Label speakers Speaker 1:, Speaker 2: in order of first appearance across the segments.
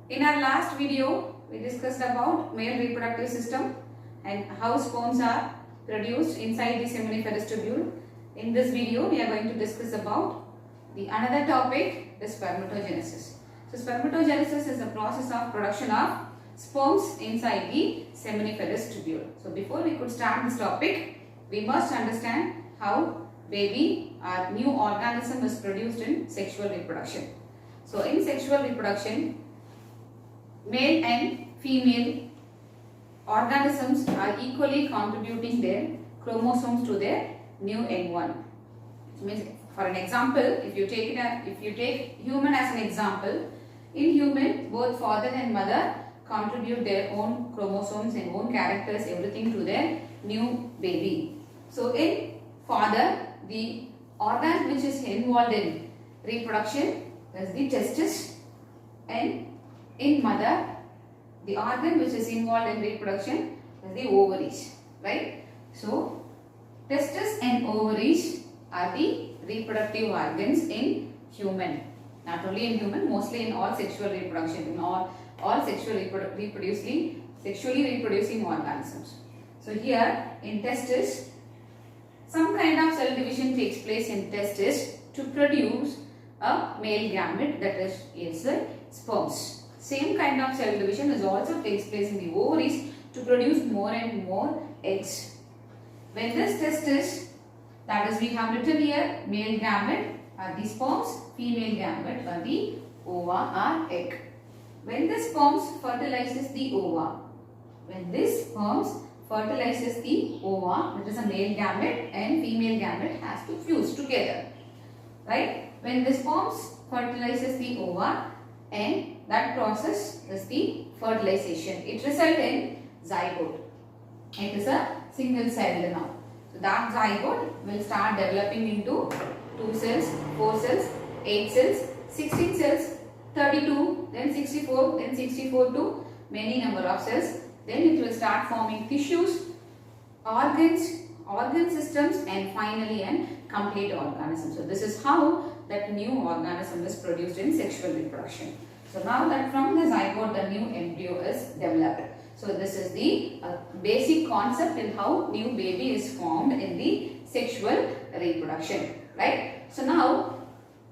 Speaker 1: In our last video, we discussed about male reproductive system and how sperms are produced inside the seminiferous tubule. In this video, we are going to discuss about the another topic, the spermatogenesis. So, spermatogenesis is the process of production of sperms inside the seminiferous tubule. So, before we could start this topic, we must understand how baby or new organism is produced in sexual reproduction. So, in sexual reproduction, male and female organisms are equally contributing their chromosomes to their new young one. Which means, for an example, if you take human as an example, in human both father and mother contribute their own chromosomes and own characters, everything to their new baby. So, in father, the organ which is involved in reproduction is the testis, and in mother, the organ which is involved in reproduction is the ovaries, right? So, testis and ovaries are the reproductive organs in human. Not only in human, mostly in all sexual reproduction, in all sexually reproducing organisms. So, here in testis, some kind of cell division takes place in testis to produce a male gamete, that is sperms. Same kind of cell division is also takes place in the ovaries to produce more and more eggs. When this testis, that is we have written here, male gamete are the sperms, female gamete are the ova or egg. When the sperms fertilizes the ova, that is a male gamete and female gamete has to fuse together, right? When the sperms fertilizes the ova, and that process is the fertilization. It results in zygote. It is a single celled now. So, that zygote will start developing into 2 cells, 4 cells, 8 cells, 16 cells, 32, then 64, then 64 to many number of cells. Then it will start forming tissues, organs, organ systems, and finally an complete organism. So, this is how that new organism is produced in sexual reproduction. So, now that from the zygote the new embryo is developed. So, this is the basic concept in how new baby is formed in the sexual reproduction, right? So, now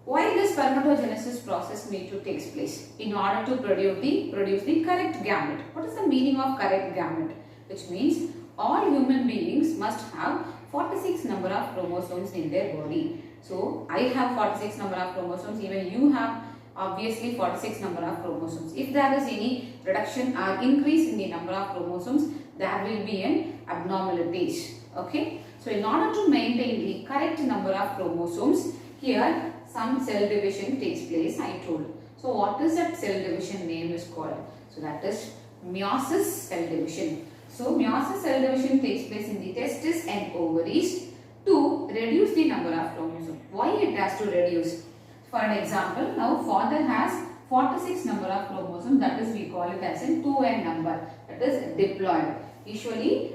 Speaker 1: why the spermatogenesis process need to take place? In order to produce the correct gamete. What is the meaning of correct gamete? Which means all human beings must have 46 number of chromosomes in their body. So, I have 46 number of chromosomes, even you have obviously 46 number of chromosomes. If there is any reduction or increase in the number of chromosomes, there will be an abnormalities. Okay. So, in order to maintain the correct number of chromosomes, here some cell division takes place, I told. So, what is that cell division name is called? So, that is meiosis cell division. So, meiosis cell division takes place in the testis and ovaries to reduce the number of chromosomes. Why it has to reduce? For an example, now father has 46 number of chromosomes, that is we call it as a 2n number, that is diploid. Usually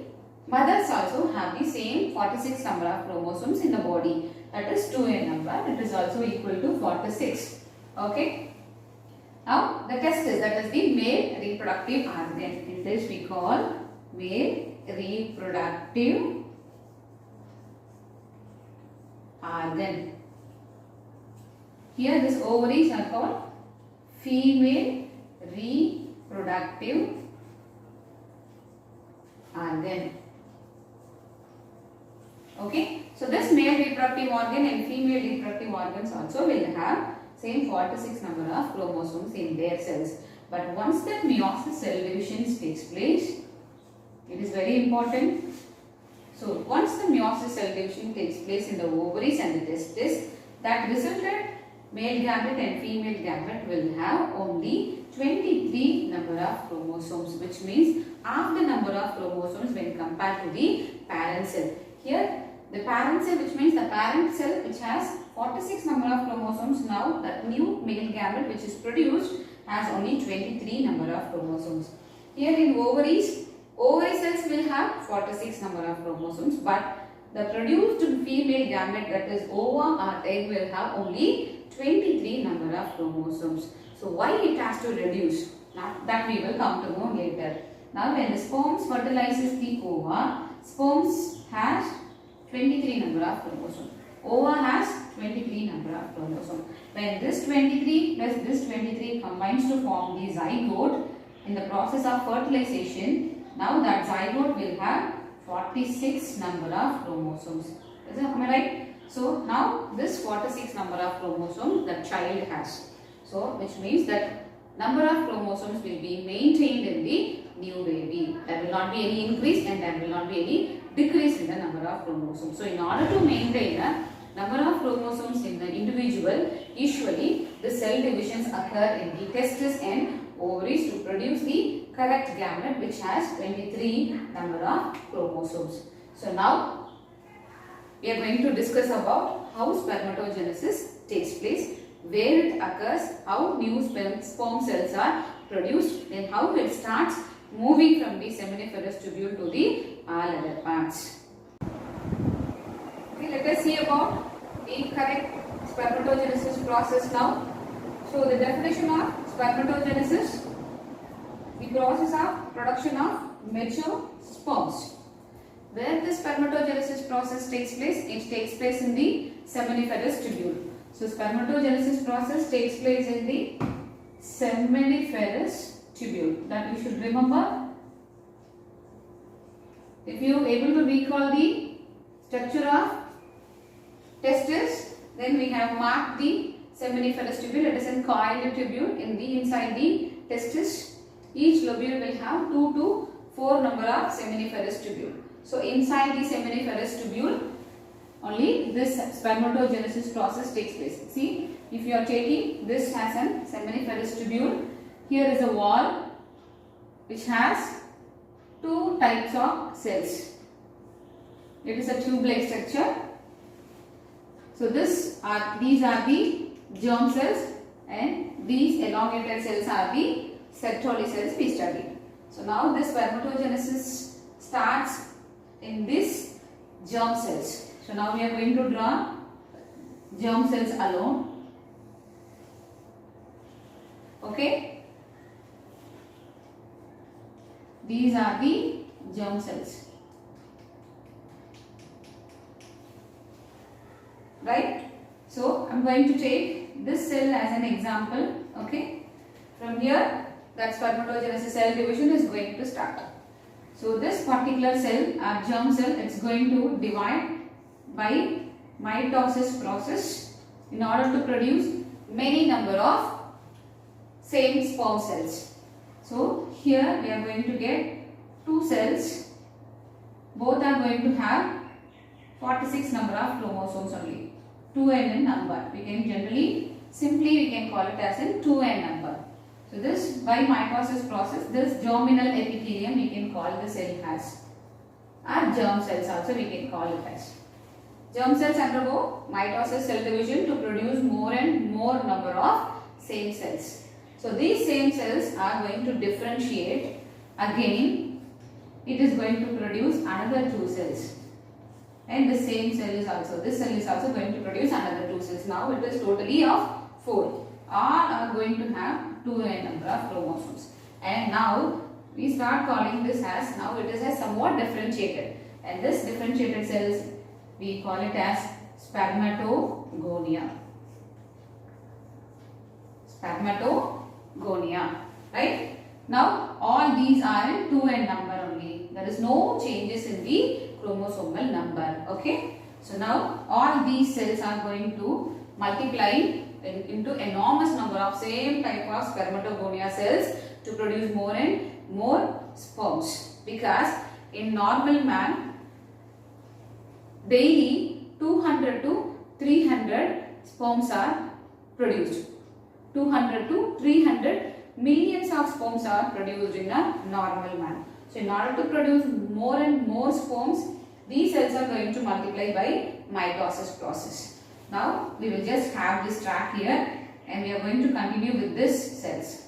Speaker 1: mothers also have the same 46 number of chromosomes in the body, that is 2n number, that is also equal to 46. Okay. Now the testis, that is the male reproductive organ, in this we call male reproductive organ. Here this ovaries are called female reproductive organ. Okay. So, this male reproductive organ and female reproductive organs also will have same 46 number of chromosomes in their cells. But once that meiosis cell division takes place, it is very important. So, once the meiosis cell division takes place in the ovaries and the testis, that resulted male gamete and female gamete will have only 23 number of chromosomes, which means half the number of chromosomes when compared to the parent cell. Here the parent cell, which means the parent cell which has 46 number of chromosomes, now the new male gamete which is produced has only 23 number of chromosomes. Here in ovaries, ovary cells will have 46 number of chromosomes, but the produced female gamete, that is ova or egg, will have only 23 number of chromosomes. So why it has to reduce? That we will come to know later. Now when the sperms fertilizes the ova, sperms has 23 number of chromosomes. Ova has 23 number of chromosomes. When this 23 plus this 23 combines to form the zygote in the process of fertilization, now that zygote will have 46 number of chromosomes. Am I right? So now this 46 number of chromosomes the child has. So which means that number of chromosomes will be maintained in the new baby. There will not be any increase and there will not be any decrease in the number of chromosomes. So in order to maintain a number of chromosomes in the individual, usually the cell divisions occur in the testes and ovaries to produce the correct gamete which has 23 number of chromosomes. So now we are going to discuss about how spermatogenesis takes place, where it occurs, how new sperm cells are produced, then how it starts moving from the seminiferous tubule to the all other parts. Okay, let us see about the correct spermatogenesis process now. So the definition of spermatogenesis, the process of production of mature sperms. Where the spermatogenesis process takes place? It takes place in the seminiferous tubule. So spermatogenesis process takes place in the seminiferous tubule. That you should remember. If you are able to recall the structure of testis, then we have marked the seminiferous tubule. It is a coiled tubule in the inside the testis. Each lobule will have 2 to 4 number of seminiferous tubule. So inside the seminiferous tubule only this spermatogenesis process takes place. See, if you are taking this as a seminiferous tubule, here is a wall which has 2 types of cells. It is a tube-like structure. So these are the germ cells and these elongated cells are the Sertoli cells we studied. So now this spermatogenesis starts in this germ cells. So now we are going to draw germ cells alone. Okay. These are the germ cells. Right. So I am going to take this cell as an example. Okay. From here that spermatogenesis cell division is going to start. So this particular cell or germ cell, it's going to divide by mitosis process in order to produce many number of same sperm cells. So here we are going to get 2 cells. Both are going to have 46 number of chromosomes only. 2n in number. We can generally, simply we can call it as a 2n number. So this by mitosis process, this germinal epithelium we can call the cell as, or germ cells also we can call it as. Germ cells undergo mitosis cell division to produce more and more number of same cells. So these same cells are going to differentiate. Again, it is going to produce another 2 cells. And the same cell is also, this cell is also going to produce another 2 cells. Now it is totally of 4. All are going to have 2n number of chromosomes. And now we start calling this as, now it is as somewhat differentiated. And this differentiated cells we call it as spermatogonia. Spermatogonia. Right? Now all these are in 2n number only. There is no changes in the chromosomal number. Okay? So now all these cells are going to multiply into enormous number of same type of spermatogonia cells to produce more and more sperms. Because in normal man, daily 200 to 300 sperms are produced. 200 to 300 millions of sperms are produced in a normal man. So in order to produce more and more sperms, these cells are going to multiply by mitosis process. Now we will just have this track here and we are going to continue with this cells.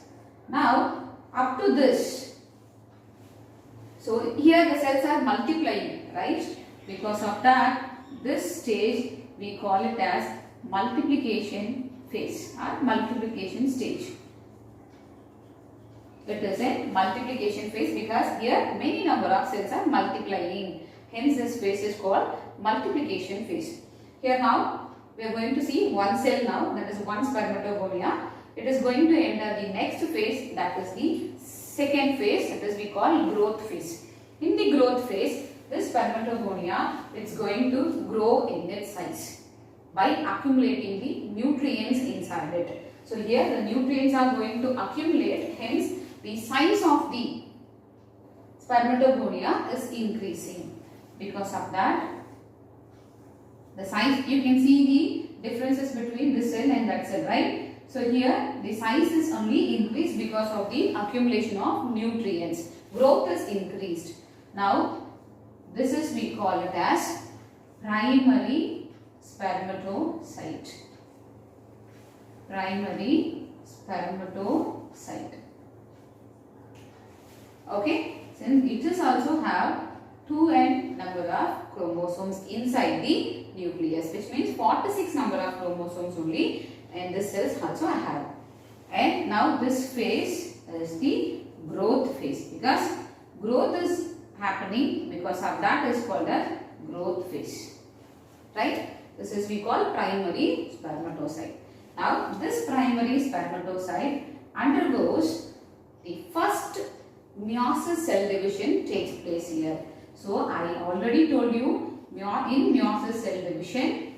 Speaker 1: Now up to this, so here the cells are multiplying, right? Because of that, this stage we call it as multiplication phase or multiplication stage. it is in multiplication phase because here many number of cells are multiplying. Hence this phase is called multiplication phase. Here now we are going to see one cell now, that is one spermatogonia. It is going to enter the next phase, that is the second phase, that is we call growth phase. In the growth phase, this spermatogonia is going to grow in its size by accumulating the nutrients inside it. So here the nutrients are going to accumulate, hence the size of the spermatogonia is increasing. Because of that, the size, you can see the differences between this cell and that cell, right? So here the size is only increased because of the accumulation of nutrients. Growth is increased. Now this is, we call it as primary spermatocyte. Primary spermatocyte. Okay, since it is also have 2n number of chromosomes inside the nucleus, which means 46 number of chromosomes only, and this cells also have. And now this phase is the growth phase, because growth is happening, because of that is called as growth phase, right? This is we call primary spermatocyte. Now this primary spermatocyte undergoes the first meiosis cell division takes place here. So I already told you, in meiosis cell division,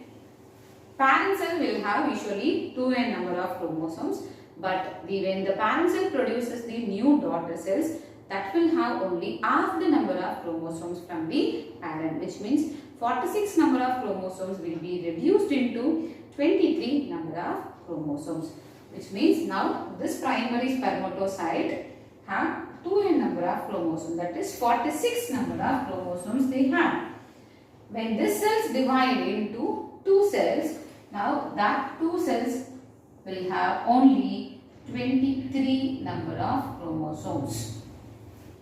Speaker 1: parent cell will have usually 2n number of chromosomes, but when the parent cell produces the new daughter cells, that will have only half the number of chromosomes from the parent, which means 46 number of chromosomes will be reduced into 23 number of chromosomes, which means now this primary spermatocyte have 2n number of chromosomes, that is 46 number of chromosomes they have. When this cells divide into two cells, now that two cells will have only 23 number of chromosomes,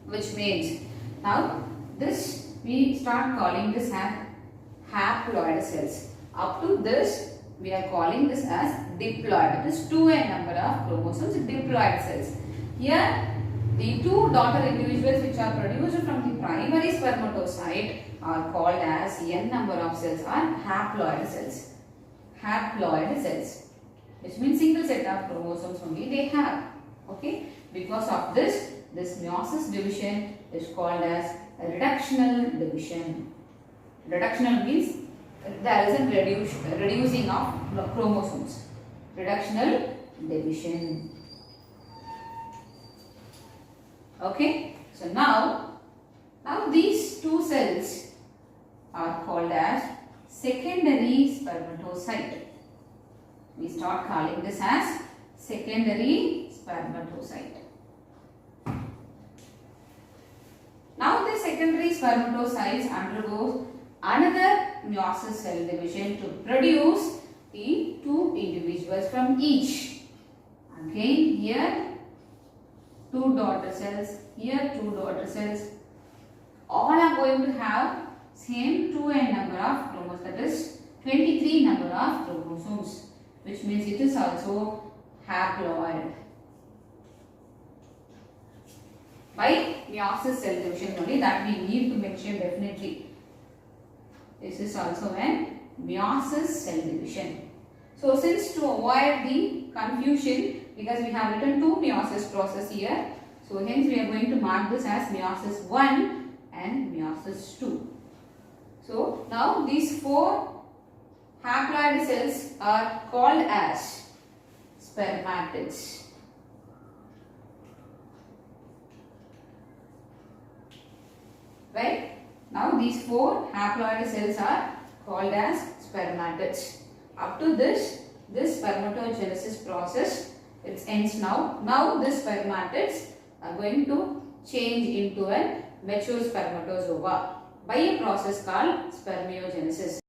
Speaker 1: which means now this we start calling this as haploid cells. Up to this we are calling this as diploid. It is 2n number of chromosomes, diploid cells. Here the two daughter individuals which are produced from the primary spermatocyte are called as n number of cells, are haploid cells. Haploid cells, which means single set of chromosomes only they have. Okay, because of this meiosis division is called as reductional division. Reductional means there is a reducing of chromosomes. Reductional division. Okay, so now these two cells are called as secondary spermatocyte. We start calling this as secondary spermatocyte. Now the secondary spermatocytes undergoes another meiosis cell division to produce the two individuals from each. Again here two daughter cells, here two daughter cells, all are going to have same 2n number of chromosomes, that is 23 number of chromosomes, which means it is also haploid. By meiosis cell division only, that we need to mention definitely. This is also an meiosis cell division. So since to avoid the confusion, because we have written two meiosis process here, so hence we are going to mark this as meiosis 1 and meiosis 2. So now these four haploid cells are called as spermatids. Right? Now these four haploid cells are called as spermatids. Up to this spermatogenesis process, it ends now. Now this spermatids are going to change into a mature spermatozoa by a process called spermiogenesis.